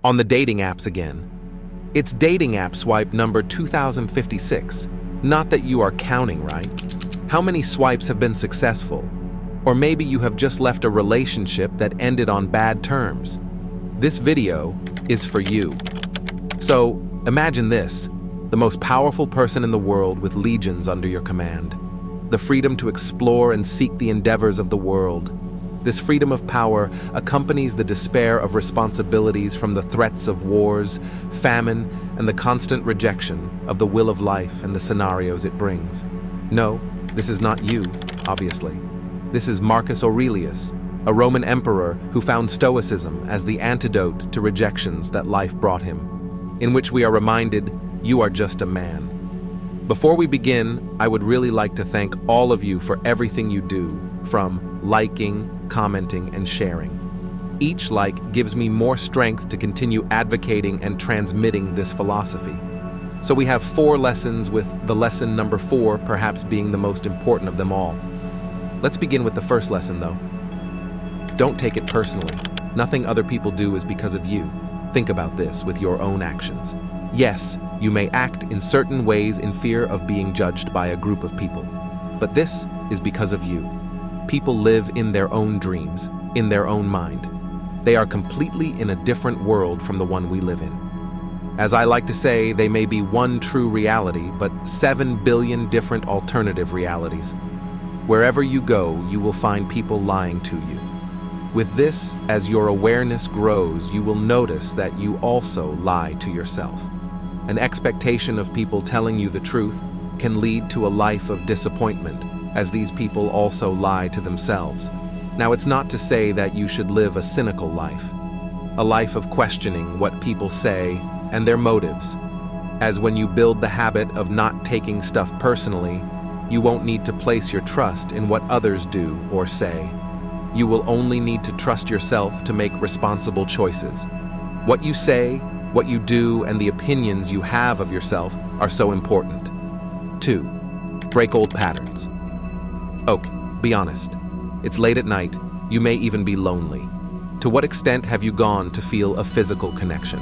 On the dating apps again. It's dating app swipe number 2056. Not that you are counting, right? How many swipes have been successful? Or maybe you have just left a relationship that ended on bad terms. This video is for you. So, imagine this, the most powerful person in the world with legions under your command. The freedom to explore and seek the endeavors of the world. This freedom of power accompanies the despair of responsibilities from the threats of wars, famine, and the constant rejection of the will of life and the scenarios it brings. No, this is not you, obviously. This is Marcus Aurelius, a Roman emperor who found stoicism as the antidote to rejections that life brought him, in which we are reminded, you are just a man. Before we begin, I would really like to thank all of you for everything you do, from liking, commenting, and sharing. Each like gives me more strength to continue advocating and transmitting this philosophy. So we have 4 lessons, with the lesson number 4 perhaps being the most important of them all. Let's begin with the first lesson though. Don't take it personally. Nothing other people do is because of you. Think about this with your own actions. Yes, you may act in certain ways in fear of being judged by a group of people, but this is because of you. People live in their own dreams, in their own mind. They are completely in a different world from the one we live in. As I like to say, they may be one true reality, but 7 billion different alternative realities. Wherever you go, you will find people lying to you. With this, as your awareness grows, you will notice that you also lie to yourself. An expectation of people telling you the truth can lead to a life of disappointment, as these people also lie to themselves. Now, it's not to say that you should live a cynical life, a life of questioning what people say and their motives, as when you build the habit of not taking stuff personally, you won't need to place your trust in what others do or say. You will only need to trust yourself to make responsible choices. What you say, what you do, and the opinions you have of yourself are so important. 2. Break old patterns. Okay, be honest. It's late at night. You may even be lonely. To what extent have you gone to feel a physical connection?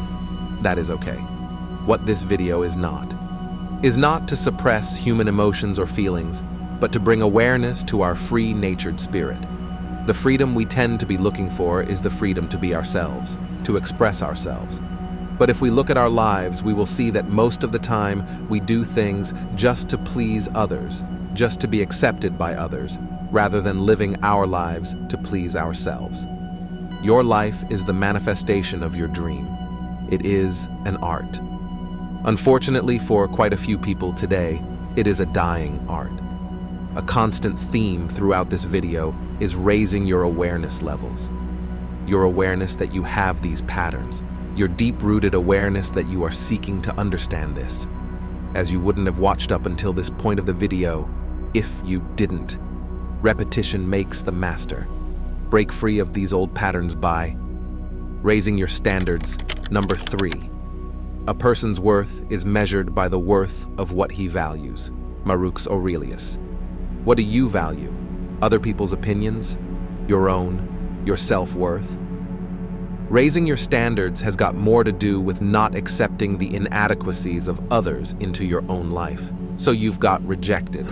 That is okay. What this video is not to suppress human emotions or feelings, but to bring awareness to our free-natured spirit. The freedom we tend to be looking for is the freedom to be ourselves, to express ourselves. But if we look at our lives, we will see that most of the time we do things just to please others, just to be accepted by others, rather than living our lives to please ourselves. Your life is the manifestation of your dream. It is an art. Unfortunately, for quite a few people today, it is a dying art. A constant theme throughout this video is raising your awareness levels. Your awareness that you have these patterns. Your deep-rooted awareness that you are seeking to understand this. As you wouldn't have watched up until this point of the video if you didn't. Repetition makes the master. Break free of these old patterns by raising your standards. Number 3. A person's worth is measured by the worth of what he values. Marcus Aurelius. What do you value? Other people's opinions? Your own? Your self-worth? Raising your standards has got more to do with not accepting the inadequacies of others into your own life. So you've got rejected.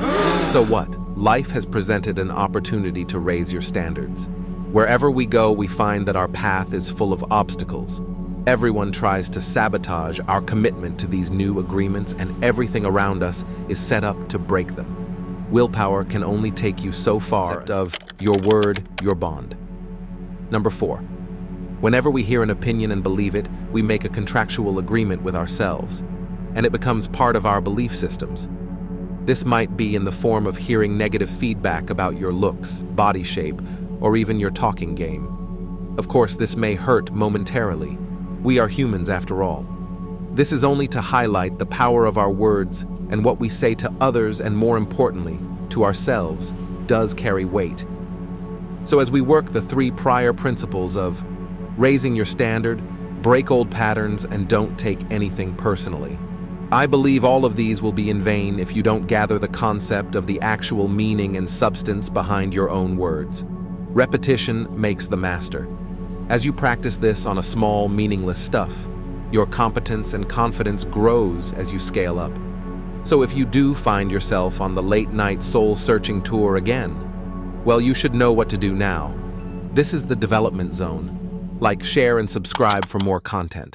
So what? Life has presented an opportunity to raise your standards. Wherever we go, we find that our path is full of obstacles. Everyone tries to sabotage our commitment to these new agreements, and everything around us is set up to break them. Willpower can only take you so far of your word, your bond. Number 4. Whenever we hear an opinion and believe it, we make a contractual agreement with ourselves, and it becomes part of our belief systems. This might be in the form of hearing negative feedback about your looks, body shape, or even your talking game. Of course, this may hurt momentarily. We are humans after all. This is only to highlight the power of our words, and what we say to others, and more importantly, to ourselves, does carry weight. So as we work the 3 prior principles of raising your standard, break old patterns, and don't take anything personally, I believe all of these will be in vain if you don't gather the concept of the actual meaning and substance behind your own words. Repetition makes the master. As you practice this on a small, meaningless stuff, your competence and confidence grows as you scale up. So if you do find yourself on the late-night soul-searching tour again, well, you should know what to do now. This is the development zone. Like, share, and subscribe for more content.